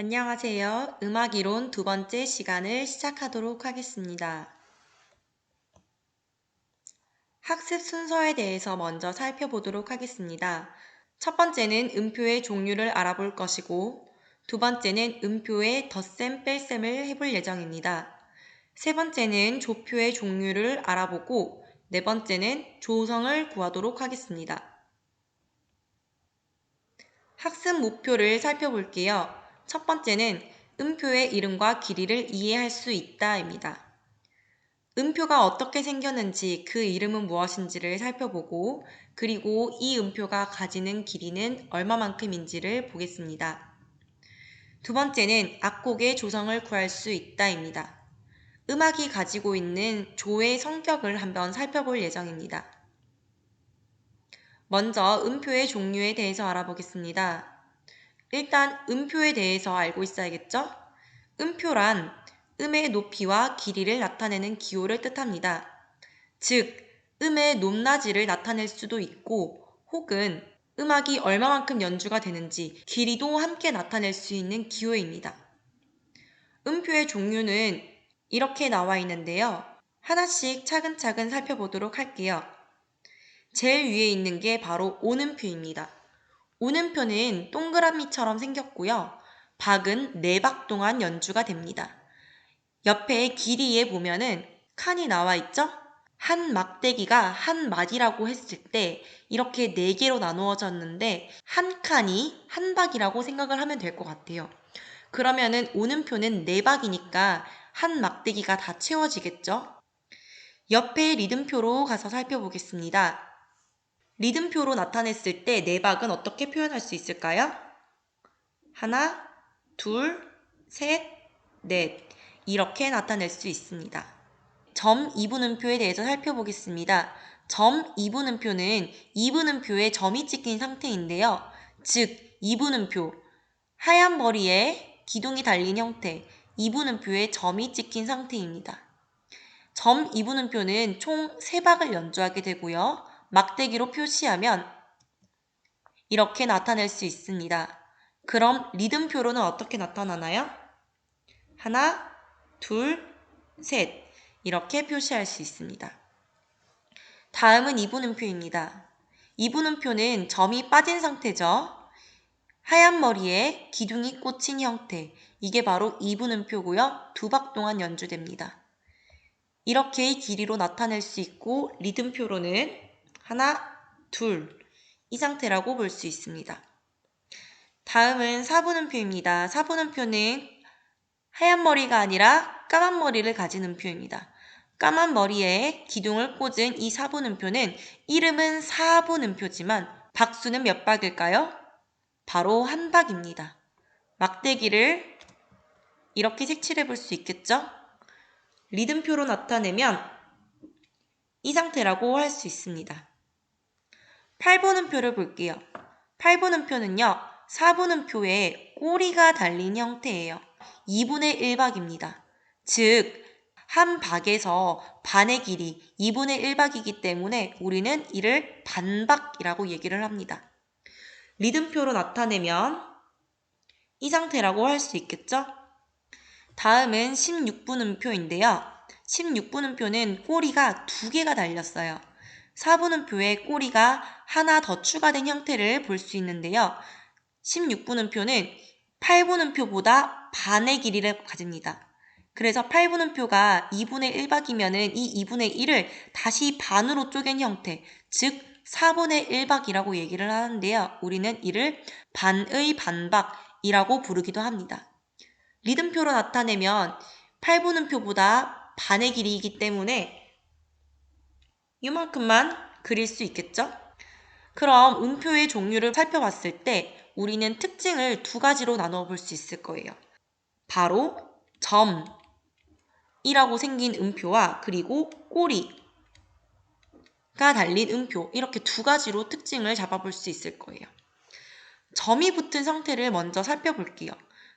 안녕하세요. 음악이론 두 번째 시간을 시작하도록 하겠습니다. 학습 순서에 대해서 먼저 살펴보도록 하겠습니다. 첫 번째는 음표의 종류를 알아볼 것이고, 두 번째는 음표의 덧셈, 뺄셈을 해볼 예정입니다. 세 번째는 조표의 종류를 알아보고, 네 번째는 조성을 구하도록 하겠습니다. 학습 목표를 살펴볼게요. 첫 번째는 음표의 이름과 길이를 이해할 수 있다입니다. 음표가 어떻게 생겼는지 그 이름은 무엇인지를 살펴보고 그리고 이 음표가 가지는 길이는 얼마만큼인지를 보겠습니다. 두 번째는 악곡의 조성을 구할 수 있다입니다. 음악이 가지고 있는 조의 성격을 한번 살펴볼 예정입니다. 먼저 음표의 종류에 대해서 알아보겠습니다. 일단 음표에 대해서 알고 있어야겠죠? 음표란 음의 높이와 길이를 나타내는 기호를 뜻합니다. 즉, 음의 높낮이를 나타낼 수도 있고 혹은 음악이 얼마만큼 연주가 되는지 길이도 함께 나타낼 수 있는 기호입니다. 음표의 종류는 이렇게 나와 있는데요. 하나씩 차근차근 살펴보도록 할게요. 제일 위에 있는 게 바로 온음표입니다. 온음표는 동그라미처럼 생겼고요. 박은 4박 동안 연주가 됩니다. 옆에 길이에 보면은 칸이 나와 있죠? 한 막대기가 한 마디라고 했을 때 이렇게 4개로 나누어졌는데 한 칸이 한 박이라고 생각을 하면 될 것 같아요. 그러면은 온음표는 4박이니까 한 막대기가 다 채워지겠죠? 옆에 리듬표로 가서 살펴보겠습니다. 리듬표로 나타냈을 때 4박은 어떻게 표현할 수 있을까요? 하나, 둘, 셋, 넷 이렇게 나타낼 수 있습니다. 점 이분음표에 대해서 살펴보겠습니다. 점 이분음표는 이분음표에 점이 찍힌 상태인데요. 즉 이분음표, 하얀 머리에 기둥이 달린 형태, 이분음표에 점이 찍힌 상태입니다. 점 이분음표는 총 3박을 연주하게 되고요. 막대기로 표시하면 이렇게 나타낼 수 있습니다. 그럼 리듬표로는 어떻게 나타나나요? 하나, 둘, 셋 이렇게 표시할 수 있습니다. 다음은 이분음표입니다. 이분음표는 점이 빠진 상태죠. 하얀 머리에 기둥이 꽂힌 형태, 이게 바로 이분음표고요. 2박 동안 연주됩니다. 이렇게 길이로 나타낼 수 있고 리듬표로는 하나, 둘 이 상태라고 볼 수 있습니다. 다음은 사분음표입니다. 사분음표는 하얀 머리가 아니라 까만 머리를 가진 음표입니다. 까만 머리에 기둥을 꽂은 이 사분음표는 이름은 사분음표지만 박수는 몇 박일까요? 바로 한 박입니다. 막대기를 이렇게 색칠해 볼 수 있겠죠? 리듬표로 나타내면 이 상태라고 할 수 있습니다. 8분음표를 볼게요. 8분음표는요. 4분음표에 꼬리가 달린 형태예요. 2분의 1박입니다. 즉, 한 박에서 반의 길이 2분의 1박이기 때문에 우리는 이를 반박이라고 얘기를 합니다. 리듬표로 나타내면 이 상태라고 할 수 있겠죠? 다음은 16분음표인데요. 16분음표는 꼬리가 2개가 달렸어요. 4분음표에 꼬리가 하나 더 추가된 형태를 볼 수 있는데요. 16분음표는 8분음표보다 반의 길이를 가집니다. 그래서 8분음표가 2분의 1박이면 이 2분의 1을 다시 반으로 쪼갠 형태, 즉 4분의 1박이라고 얘기를 하는데요. 우리는 이를 반의 반박이라고 부르기도 합니다. 리듬표로 나타내면 8분음표보다 반의 길이이기 때문에 이만큼만 그릴 수 있겠죠? 그럼 음표의 종류를 살펴봤을 때 우리는 특징을 2가지로 나누어 볼 수 있을 거예요. 바로 점이라고 생긴 음표와 그리고 꼬리가 달린 음표, 이렇게 2가지로 특징을 잡아볼 수 있을 거예요. 점이 붙은 상태를 먼저 살펴볼게요.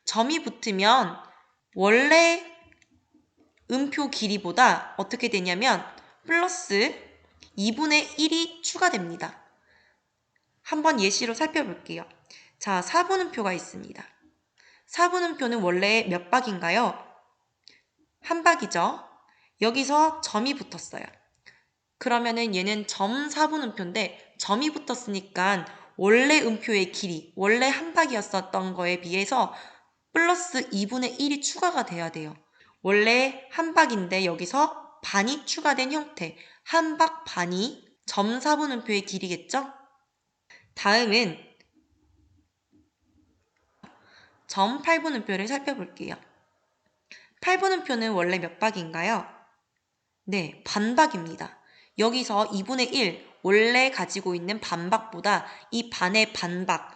점이 붙으면 원래 음표 길이보다 어떻게 되냐면 플러스 2분의 1이 추가됩니다. 한번 예시로 살펴볼게요. 자, 4분음표가 있습니다. 4분음표는 원래 몇 박인가요? 한 박이죠. 여기서 점이 붙었어요. 그러면은 얘는 점 4분음표인데 점이 붙었으니까 원래 음표의 길이, 원래 한 박이었었던 거에 비해서 플러스 2분의 1이 추가가 돼야 돼요. 원래 한 박인데 여기서 반이 추가된 형태, 한 박 반이 점 4분음표의 길이겠죠? 다음은 점 8분음표를 살펴볼게요. 8분음표는 원래 몇 박인가요? 네, 반박입니다. 여기서 2분의 1, 원래 가지고 있는 반박보다 이 반의 반박,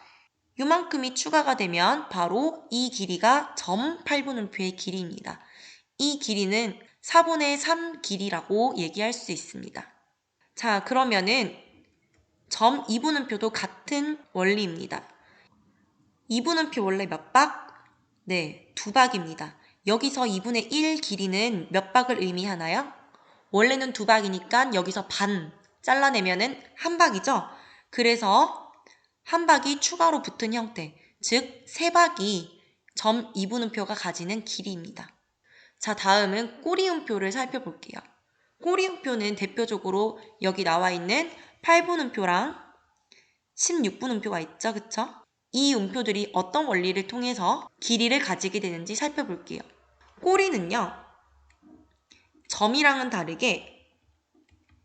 요만큼이 추가가 되면 바로 이 길이가 점 8분음표의 길이입니다. 이 길이는 4분의 3 길이라고 얘기할 수 있습니다. 자, 그러면은 점 2분음표도 같은 원리입니다. 2분음표 원래 몇 박? 네, 2박입니다. 여기서 2분의 1 길이는 몇 박을 의미하나요? 원래는 2박이니까 여기서 반 잘라내면은 한 박이죠? 그래서 한 박이 추가로 붙은 형태, 즉 3박이 점 2분음표가 가지는 길이입니다. 자, 다음은 꼬리음표를 살펴볼게요. 꼬리음표는 대표적으로 여기 나와 있는 8분음표랑 16분음표가 있죠, 그쵸? 이 음표들이 어떤 원리를 통해서 길이를 가지게 되는지 살펴볼게요. 꼬리는요, 점이랑은 다르게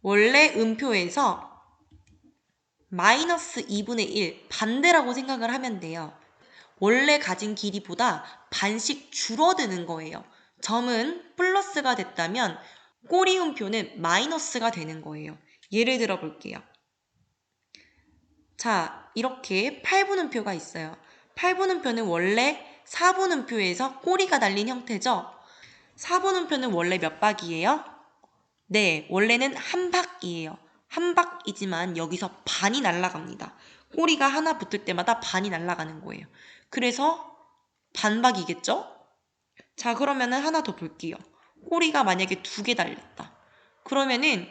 원래 음표에서 마이너스 2분의 1 반대라고 생각을 하면 돼요. 원래 가진 길이보다 반씩 줄어드는 거예요. 점은 플러스가 됐다면 꼬리음표는 마이너스가 되는 거예요. 예를 들어 볼게요. 자, 이렇게 8분음표가 있어요. 8분음표는 원래 4분음표에서 꼬리가 달린 형태죠. 4분음표는 원래 몇 박이에요? 네, 원래는 한 박이에요. 한 박이지만 여기서 반이 날아갑니다. 꼬리가 하나 붙을 때마다 반이 날아가는 거예요. 그래서 반박이겠죠? 자, 그러면은 하나 더 볼게요. 꼬리가 만약에 2개 달렸다. 그러면은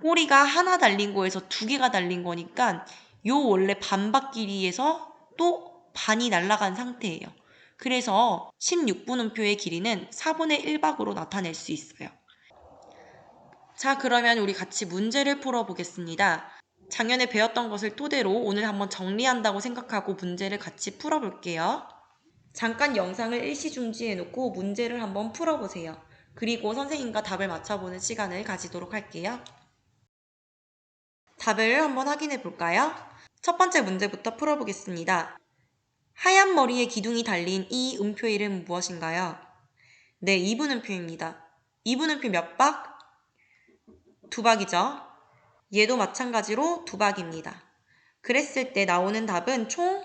꼬리가 하나 달린 거에서 2개가 달린 거니까 요 원래 반박 길이에서 또 반이 날아간 상태예요. 그래서 16분음표의 길이는 4분의 1박으로 나타낼 수 있어요. 자, 그러면 우리 같이 문제를 풀어보겠습니다. 작년에 배웠던 것을 토대로 오늘 한번 정리한다고 생각하고 문제를 같이 풀어볼게요. 잠깐 영상을 일시 중지해놓고 문제를 한번 풀어보세요. 그리고 선생님과 답을 맞춰보는 시간을 가지도록 할게요. 답을 한번 확인해 볼까요? 첫 번째 문제부터 풀어보겠습니다. 하얀 머리에 기둥이 달린 이 음표 이름은 무엇인가요? 네, 2분음표입니다. 2분음표 몇 박? 2박이죠. 얘도 마찬가지로 2박입니다. 그랬을 때 나오는 답은 총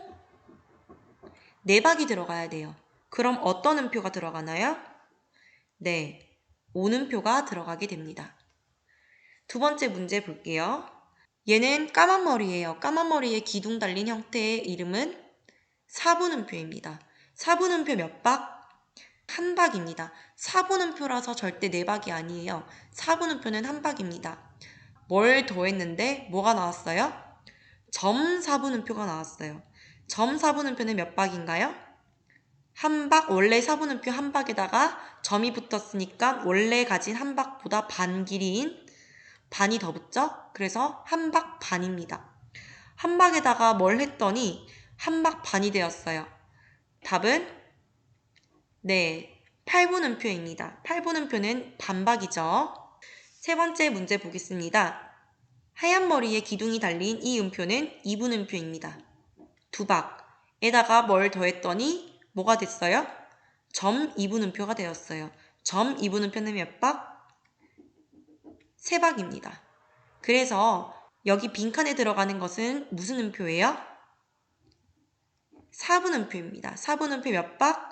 4박이 들어가야 돼요. 그럼 어떤 음표가 들어가나요? 네, 오음표가 들어가게 됩니다. 두 번째 문제 볼게요. 얘는 까만 머리예요. 까만 머리에 기둥 달린 형태의 이름은 4분음표입니다. 4분음표 몇 박? 한 박입니다. 4분음표라서 절대 4박이 아니에요. 4분음표는 한 박입니다. 뭘 더했는데 뭐가 나왔어요? 점 4분음표가 나왔어요. 점 4분음표는 몇 박인가요? 한 박, 원래 4분음표 한 박에다가 점이 붙었으니까 원래 가진 한 박보다 반 길이인 반이 더 붙죠? 그래서 한 박 반입니다. 한 박에다가 뭘 했더니 한 박 반이 되었어요. 답은 네, 8분음표입니다. 8분음표는 반박이죠. 세 번째 문제 보겠습니다. 하얀 머리에 기둥이 달린 이 음표는 2분음표입니다. 2박에다가 뭘 더했더니 뭐가 됐어요? 점 2분음표가 되었어요. 점 2분음표는 몇 박? 3박입니다. 그래서 여기 빈칸에 들어가는 것은 무슨 음표예요? 4분음표입니다. 4분음표 몇 박?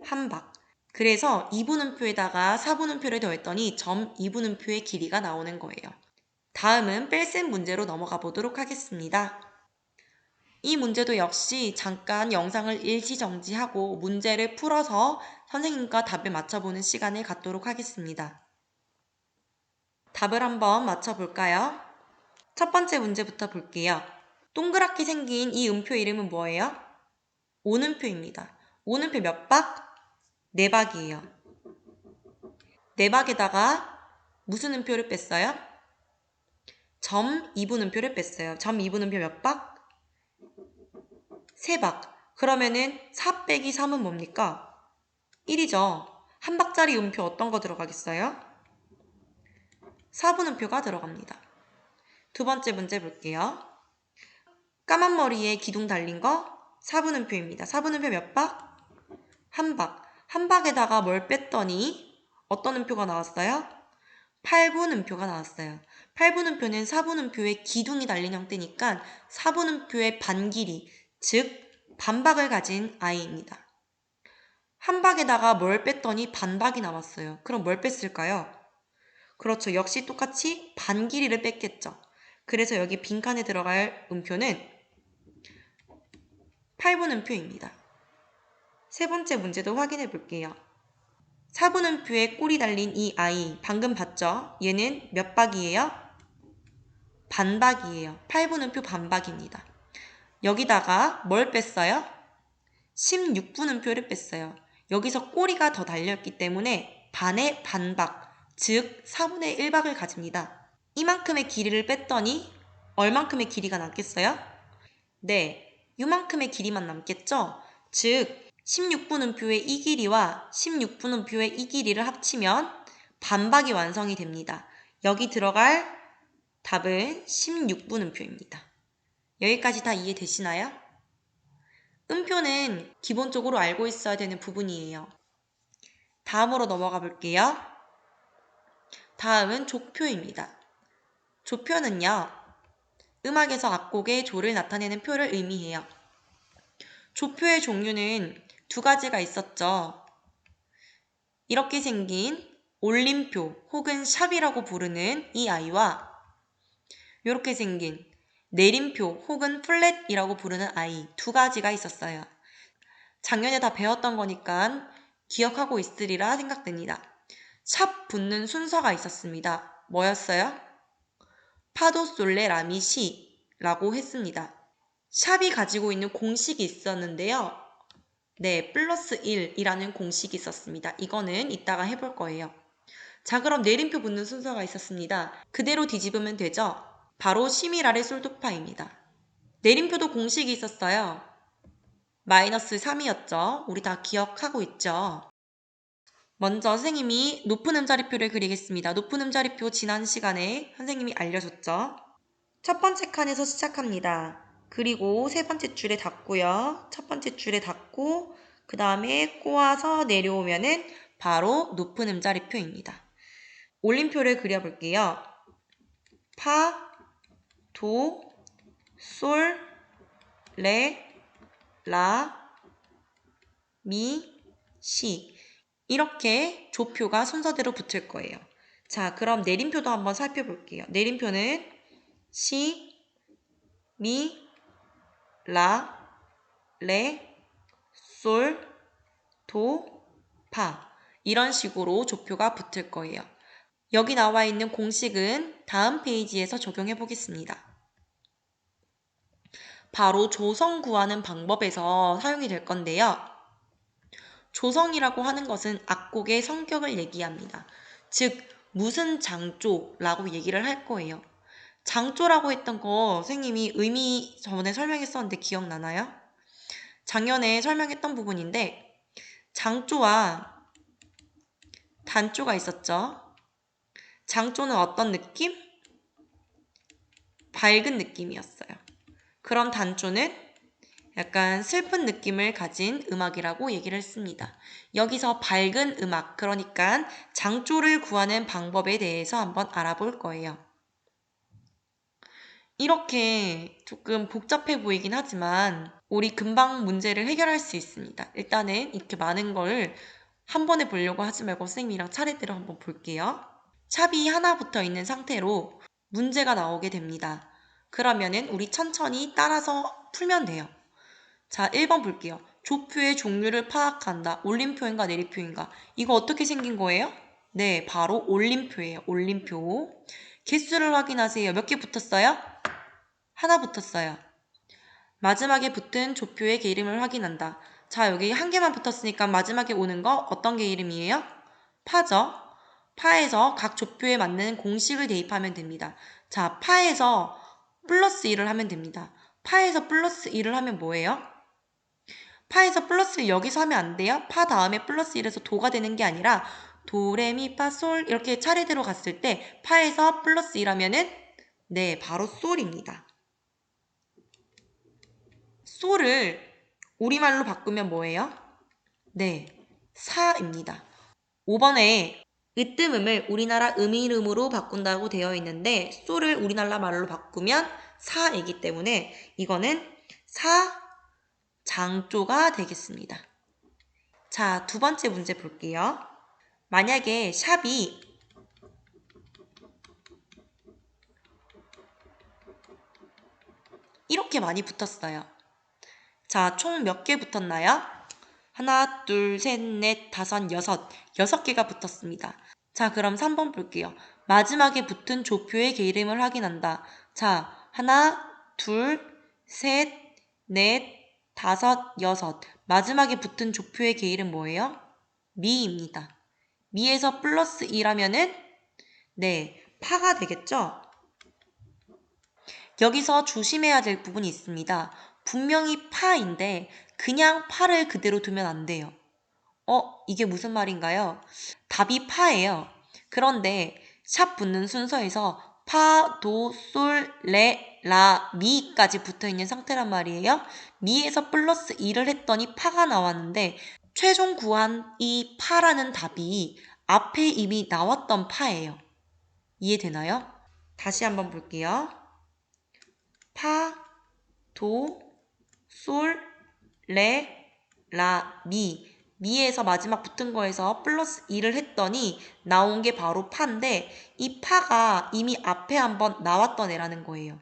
한 박. 그래서 2분음표에다가 4분음표를 더했더니 점 2분음표의 길이가 나오는 거예요. 다음은 뺄셈 문제로 넘어가 보도록 하겠습니다. 이 문제도 역시 잠깐 영상을 일시 정지하고 문제를 풀어서 선생님과 답을 맞춰보는 시간을 갖도록 하겠습니다. 답을 한번 맞춰볼까요? 첫 번째 문제부터 볼게요. 동그랗게 생긴 이 음표 이름은 뭐예요? 오음표입니다. 오는표 몇 박? 4박이에요. 4박에다가 무슨 음표를 뺐어요? 점 2분음표를 뺐어요. 점 2분음표 몇 박? 3박. 그러면은 4 빼기 3은 뭡니까? 1이죠. 한 박짜리 음표 어떤 거 들어가겠어요? 4분음표가 들어갑니다. 두 번째 문제 볼게요. 까만 머리에 기둥 달린 거 4분음표입니다. 4분음표 몇 박? 한 박. 한 박에다가 뭘 뺐더니 어떤 음표가 나왔어요? 8분음표가 나왔어요. 8분음표는 4분음표에 기둥이 달린 형태니까 4분음표의 반 길이, 즉 반박을 가진 아이입니다. 한 박에다가 뭘 뺐더니 반박이 나왔어요. 그럼 뭘 뺐을까요? 그렇죠. 역시 똑같이 반 길이를 뺐겠죠. 그래서 여기 빈칸에 들어갈 음표는 8분음표입니다. 세 번째 문제도 확인해 볼게요. 4분음표에 꼴이 달린 이 아이 방금 봤죠? 얘는 몇 박이에요? 반박이에요. 8분음표 반박입니다. 여기다가 뭘 뺐어요? 16분음표를 뺐어요. 여기서 꼬리가 더 달렸기 때문에 반의 반박, 즉 4분의 1박을 가집니다. 이만큼의 길이를 뺐더니 얼만큼의 길이가 남겠어요? 네, 이만큼의 길이만 남겠죠? 즉 16분음표의 이 길이와 16분음표의 이 길이를 합치면 반박이 완성이 됩니다. 여기 들어갈 답은 16분음표입니다. 여기까지 다 이해되시나요? 음표는 기본적으로 알고 있어야 되는 부분이에요. 다음으로 넘어가 볼게요. 다음은 족표입니다. 족표는요, 음악에서 악곡의 조를 나타내는 표를 의미해요. 족표의 종류는 두 가지가 있었죠. 이렇게 생긴 올림표 혹은 샵이라고 부르는 이 아이와 이렇게 생긴 내림표 혹은 플랫이라고 부르는 아이 두 가지가 있었어요. 작년에 다 배웠던 거니까 기억하고 있으리라 생각됩니다. 샵 붙는 순서가 있었습니다. 뭐였어요? 파도 솔레 라미 시라고 했습니다. 샵이 가지고 있는 공식이 있었는데요. 네, 플러스 1이라는 공식이 있었습니다. 이거는 이따가 해볼 거예요. 자, 그럼 내림표 붙는 순서가 있었습니다. 그대로 뒤집으면 되죠? 바로 시미라레 솔도파입니다. 내림표도 공식이 있었어요. 마이너스 3이었죠. 우리 다 기억하고 있죠? 먼저 선생님이 높은 음자리표를 그리겠습니다. 높은 음자리표 지난 시간에 선생님이 알려줬죠? 첫 번째 칸에서 시작합니다. 그리고 세 번째 줄에 닿고요. 첫 번째 줄에 닿고 그 다음에 꼬아서 내려오면은 바로 높은 음자리표입니다. 올림표를 그려볼게요. 파, 도, 솔, 레, 라, 미, 시 이렇게 조표가 순서대로 붙을 거예요. 자, 그럼 내림표도 한번 살펴볼게요. 내림표는 시, 미, 라, 레, 솔, 도, 파 이런 식으로 조표가 붙을 거예요. 여기 나와 있는 공식은 다음 페이지에서 적용해 보겠습니다. 바로 조성 구하는 방법에서 사용이 될 건데요. 조성이라고 하는 것은 악곡의 성격을 얘기합니다. 즉 무슨 장조라고 얘기를 할 거예요. 장조라고 했던 거 선생님이 의미 저번에 설명했었는데 기억나나요? 작년에 설명했던 부분인데 장조와 단조가 있었죠. 장조는 어떤 느낌? 밝은 느낌이었어요. 그럼 단조는 약간 슬픈 느낌을 가진 음악이라고 얘기를 했습니다. 여기서 밝은 음악, 그러니까 장조를 구하는 방법에 대해서 한번 알아볼 거예요. 이렇게 조금 복잡해 보이긴 하지만 우리 금방 문제를 해결할 수 있습니다. 일단은 이렇게 많은 걸 한 번에 보려고 하지 말고 선생님이랑 차례대로 한번 볼게요. 샵이 하나 붙어 있는 상태로 문제가 나오게 됩니다. 그러면은 우리 천천히 따라서 풀면 돼요. 자, 1번 볼게요. 조표의 종류를 파악한다. 올림표인가 내림표인가? 이거 어떻게 생긴 거예요? 네, 바로 올림표예요. 올림표. 개수를 확인하세요. 몇 개 붙었어요? 하나 붙었어요. 마지막에 붙은 조표의 이름을 확인한다. 자, 여기 한 개만 붙었으니까 마지막에 오는 거 어떤 게 이름이에요? 파죠. 파에서 각 조표에 맞는 공식을 대입하면 됩니다. 자, 파에서 플러스 1을 하면 됩니다. 파에서 플러스 1을 하면 뭐예요? 파에서 플러스 1 여기서 하면 안 돼요. 파 다음에 플러스 1에서 도가 되는 게 아니라 도, 레, 미, 파, 솔 이렇게 차례대로 갔을 때 파에서 플러스 1 하면은 네, 바로 솔입니다. 솔을 우리말로 바꾸면 뭐예요? 네, 사입니다. 5번에 으뜸음을 우리나라 음이름으로 바꾼다고 되어 있는데 솔을 우리나라 말로 바꾸면 사이기 때문에 이거는 사장조가 되겠습니다. 자, 두 번째 문제 볼게요. 만약에 샵이 이렇게 많이 붙었어요. 자, 총 몇 개 붙었나요? 하나, 둘, 셋, 넷, 다섯, 여섯. 6개가 붙었습니다. 자, 그럼 3번 볼게요. 마지막에 붙은 조표의 개 이름을 확인한다. 자, 하나, 둘, 셋, 넷, 다섯, 여섯. 마지막에 붙은 조표의 개 이름 뭐예요? 미입니다. 미에서 플러스 2라면은 네, 파가 되겠죠? 여기서 조심해야 될 부분이 있습니다. 분명히 파인데 그냥 파를 그대로 두면 안 돼요. 이게 무슨 말인가요? 답이 파예요. 그런데 샵 붙는 순서에서 파, 도, 솔, 레, 라, 미까지 붙어있는 상태란 말이에요. 미에서 플러스 2를 했더니 파가 나왔는데 최종 구한 이 파라는 답이 앞에 이미 나왔던 파예요. 이해되나요? 다시 한번 볼게요. 파, 도, 솔, 레, 라, 미. 미에서 마지막 붙은 거에서 플러스 2를 했더니 나온 게 바로 파인데 이 파가 이미 앞에 한번 나왔던 애라는 거예요.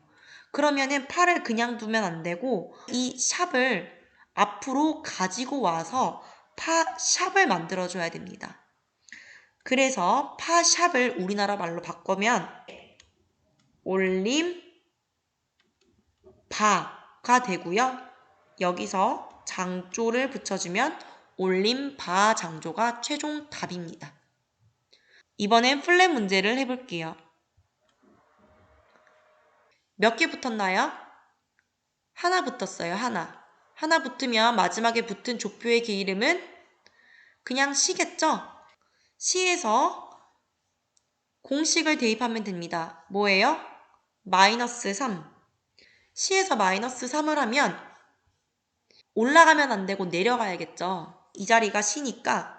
그러면은 파를 그냥 두면 안 되고 이 샵을 앞으로 가지고 와서 파 샵을 만들어 줘야 됩니다. 그래서 파 샵을 우리나라 말로 바꾸면 올림 바가 되고요. 여기서 장조를 붙여주면 올림 바 장조가 최종 답입니다. 이번엔 플랫 문제를 해볼게요. 몇 개 붙었나요? 하나 붙었어요. 하나. 하나 붙으면 마지막에 붙은 조표의 개 이름은 그냥 시겠죠? 시에서 공식을 대입하면 됩니다. 뭐예요? 마이너스 3. 시에서 마이너스 3을 하면 올라가면 안 되고 내려가야겠죠. 이 자리가 시니까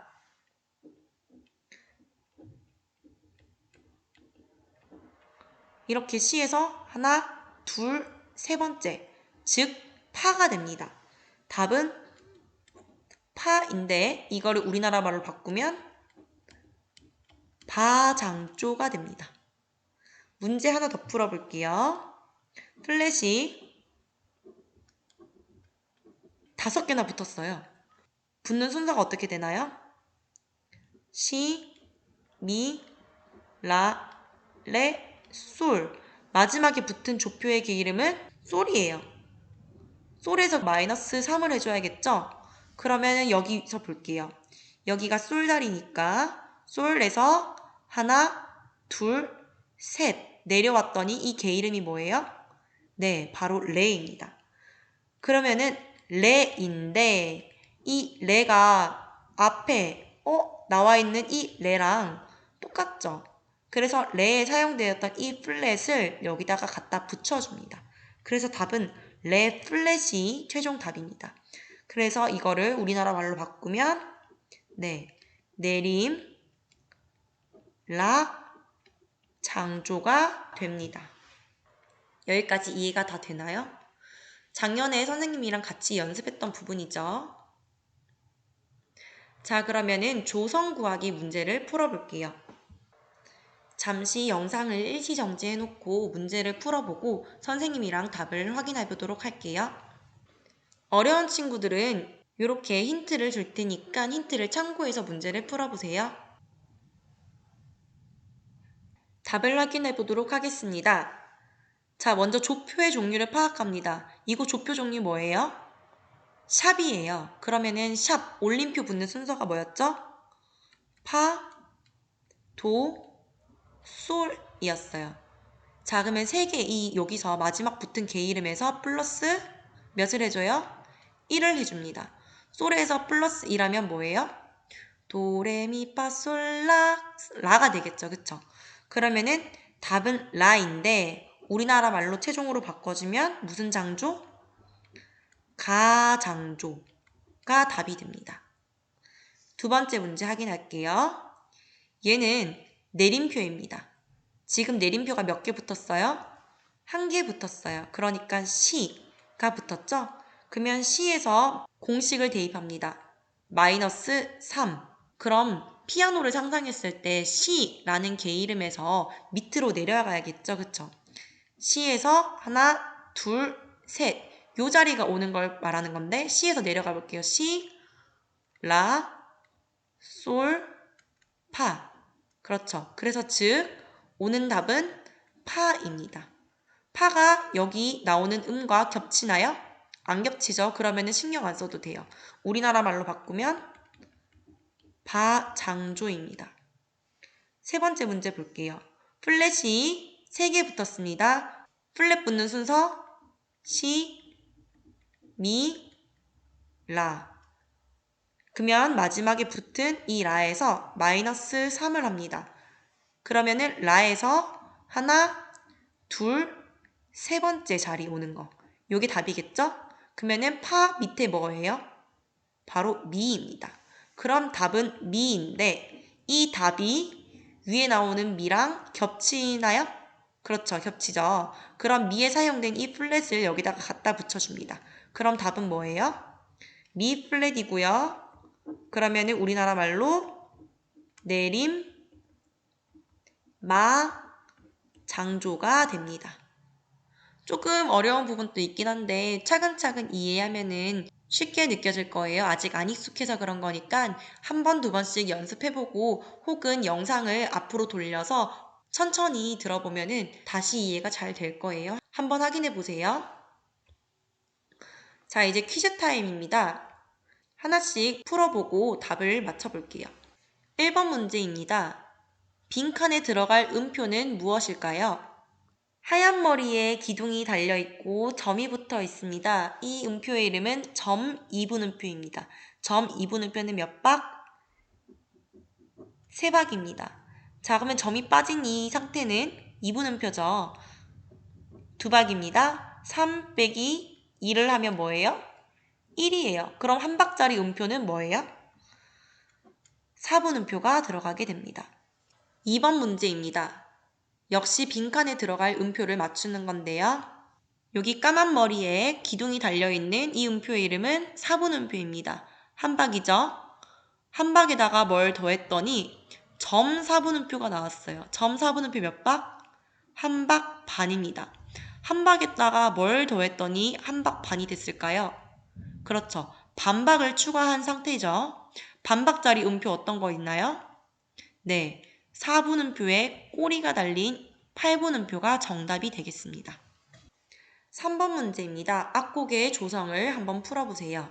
이렇게 시에서 하나, 둘, 세 번째, 즉 파가 됩니다. 답은 파인데 이거를 우리나라 말로 바꾸면 바장조가 됩니다. 문제 하나 더 풀어볼게요. 플랫이 5개나 붙었어요. 붙는 순서가 어떻게 되나요? 시, 미, 라, 레, 솔. 마지막에 붙은 조표의 개 이름은 솔이에요. 솔에서 마이너스 3을 해줘야겠죠? 그러면 여기서 볼게요. 여기가 솔다리니까 솔에서 하나, 둘, 셋 내려왔더니 이 개 이름이 뭐예요? 네, 바로 레입니다. 그러면은 레인데 이 레가 앞에 나와 있는 이 레랑 똑같죠? 그래서 레에 사용되었던 이 플랫을 여기다가 갖다 붙여줍니다. 그래서 답은 레 플랫이 최종 답입니다. 그래서 이거를 우리나라 말로 바꾸면 네, 내림 라 장조가 됩니다. 여기까지 이해가 다 되나요? 작년에 선생님이랑 같이 연습했던 부분이죠. 자, 그러면은 조성 구하기 문제를 풀어볼게요. 잠시 영상을 일시 정지해 놓고 문제를 풀어보고 선생님이랑 답을 확인해 보도록 할게요. 어려운 친구들은 이렇게 힌트를 줄 테니까 힌트를 참고해서 문제를 풀어보세요. 답을 확인해 보도록 하겠습니다. 자, 먼저 조표의 종류를 파악합니다. 이거 조표 종류 뭐예요? 샵이에요. 그러면은 샵, 올림표 붙는 순서가 뭐였죠? 파, 도, 솔이었어요. 자, 그러면 세 개, 여기서 마지막 붙은 개 이름에서 플러스 몇을 해줘요? 1을 해줍니다. 솔에서 플러스 2라면 뭐예요? 도레미파솔라 라가 되겠죠. 그쵸? 그러면은 답은 라인데 우리나라 말로 최종으로 바꿔주면 무슨 장조? 가장조가 답이 됩니다. 두 번째 문제 확인할게요. 얘는 내림표입니다. 지금 내림표가 몇 개 붙었어요? 한 개 붙었어요. 그러니까 C가 붙었죠? 그러면 C에서 공식을 대입합니다. 마이너스 3. 그럼 피아노를 상상했을 때 C라는 개 이름에서 밑으로 내려가야겠죠? 그쵸? C에서 하나, 둘, 셋. 요 자리가 오는 걸 말하는 건데 C에서 내려가 볼게요. C, 라, 솔, 파. 그렇죠. 그래서 즉 오는 답은 파입니다. 파가 여기 나오는 음과 겹치나요? 안 겹치죠? 그러면 신경 안 써도 돼요. 우리나라 말로 바꾸면 바장조입니다. 세 번째 문제 볼게요. 플랫이 3개 붙었습니다. 플랫 붙는 순서 시, 미, 라. 그러면 마지막에 붙은 이 라에서 마이너스 3을 합니다. 그러면은 라에서 하나, 둘, 세 번째 자리 오는 거. 요게 답이겠죠? 그러면은 파 밑에 뭐예요? 바로 미입니다. 그럼 답은 미인데 이 답이 위에 나오는 미랑 겹치나요? 그렇죠. 겹치죠. 그럼 미에 사용된 이 플랫을 여기다가 갖다 붙여줍니다. 그럼 답은 뭐예요? 미 플랫이고요. 그러면은 우리나라 말로 내림, 마, 장조가 됩니다. 조금 어려운 부분도 있긴 한데 차근차근 이해하면은 쉽게 느껴질 거예요. 아직 안 익숙해서 그런 거니까 한 번, 두 번씩 연습해보고 혹은 영상을 앞으로 돌려서 천천히 들어보면은 다시 이해가 잘 될 거예요. 한번 확인해 보세요. 자, 이제 퀴즈 타임입니다. 하나씩 풀어보고 답을 맞춰볼게요. 1번 문제입니다. 빈칸에 들어갈 음표는 무엇일까요? 하얀 머리에 기둥이 달려있고 점이 붙어 있습니다. 이 음표의 이름은 점 이분음표입니다. 점 이분음표는 몇 박? 3박입니다. 자, 그러면 점이 빠진 이 상태는 이분음표죠. 2박입니다. 3 빼기 2를 하면 뭐예요? 1이에요. 그럼 한 박짜리 음표는 뭐예요? 4분음표가 들어가게 됩니다. 2번 문제입니다. 역시 빈칸에 들어갈 음표를 맞추는 건데요. 여기 까만 머리에 기둥이 달려있는 이 음표의 이름은 4분음표입니다. 한 박이죠? 한 박에다가 뭘 더했더니 점 4분음표가 나왔어요. 점 4분음표 몇 박? 한 박 반입니다. 한 박에다가 뭘 더했더니 한 박 반이 됐을까요? 그렇죠. 반박을 추가한 상태죠. 반박짜리 음표 어떤 거 있나요? 네, 4분음표에 꼬리가 달린 8분음표가 정답이 되겠습니다. 3번 문제입니다. 악곡의 조성을 한번 풀어보세요.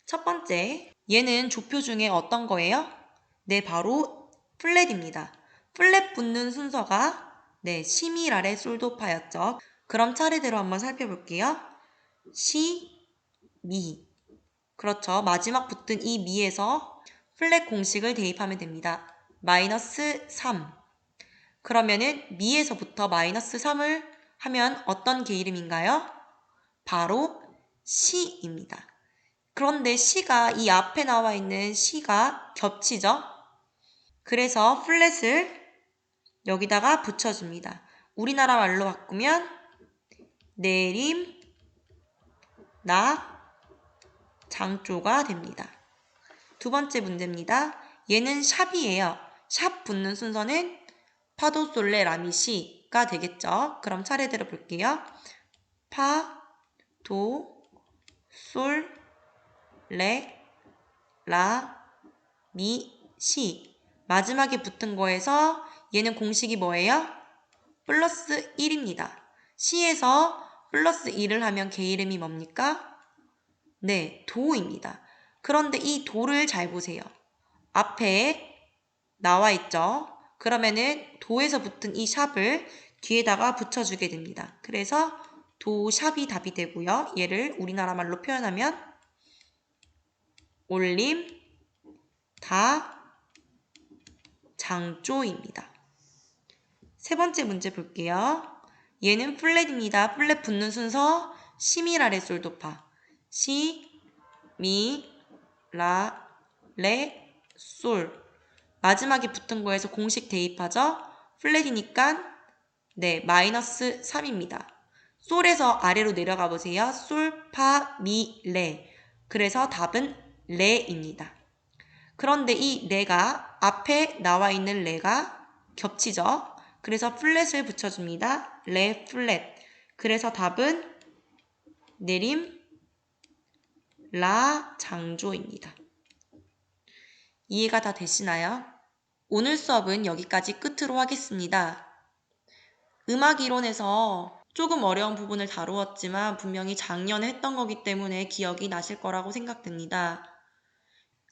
첫 번째, 얘는 조표 중에 어떤 거예요? 네, 바로 플랫입니다. 플랫 붙는 순서가 네, 시미 라레 솔도파였죠. 그럼 차례대로 한번 살펴볼게요. 시, 미. 그렇죠. 마지막 붙은 이 미에서 플랫 공식을 대입하면 됩니다. 마이너스 3. 그러면은 미에서부터 마이너스 3을 하면 어떤 개 이름인가요? 바로 시입니다. 그런데 시가 이 앞에 나와 있는 시가 겹치죠? 그래서 플랫을 여기다가 붙여줍니다. 우리나라 말로 바꾸면 내림, 나, 장조가 됩니다. 두 번째 문제입니다. 얘는 샵이에요. 샵 붙는 순서는 파도, 솔레, 라미, 시가 되겠죠. 그럼 차례대로 볼게요. 파, 도, 솔, 레, 라, 미, 시. 마지막에 붙은 거에서 얘는 공식이 뭐예요? 플러스 1입니다. 시에서 플러스 1을 하면 개 이름이 뭡니까? 네, 도입니다. 그런데 이 도를 잘 보세요. 앞에 나와 있죠? 그러면은 도에서 붙은 이 샵을 뒤에다가 붙여주게 됩니다. 그래서 도샵이 답이 되고요. 얘를 우리나라 말로 표현하면 올림, 다, 장조입니다. 세 번째 문제 볼게요. 얘는 플랫입니다. 플랫 붙는 순서 시미라레 솔도파. 시, 미, 라, 레, 솔. 마지막에 붙은 거에서 공식 대입하죠. 플랫이니까 네, 마이너스 3입니다. 솔에서 아래로 내려가 보세요. 솔, 파, 미, 레. 그래서 답은 레입니다. 그런데 이 레가 앞에 나와 있는 레가 겹치죠. 그래서 플랫을 붙여줍니다. 레 플랫. 그래서 답은 내림 라 장조입니다. 이해가 다 되시나요? 오늘 수업은 여기까지 끝으로 하겠습니다. 음악 이론에서 조금 어려운 부분을 다루었지만 분명히 작년에 했던 거기 때문에 기억이 나실 거라고 생각됩니다.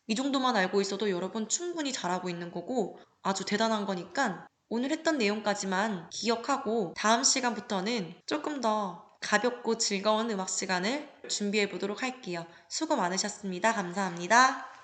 이 정도만 알고 있어도 여러분 충분히 잘하고 있는 거고 아주 대단한 거니까 오늘 했던 내용까지만 기억하고 다음 시간부터는 조금 더 가볍고 즐거운 음악 시간을 준비해 보도록 할게요. 수고 많으셨습니다. 감사합니다.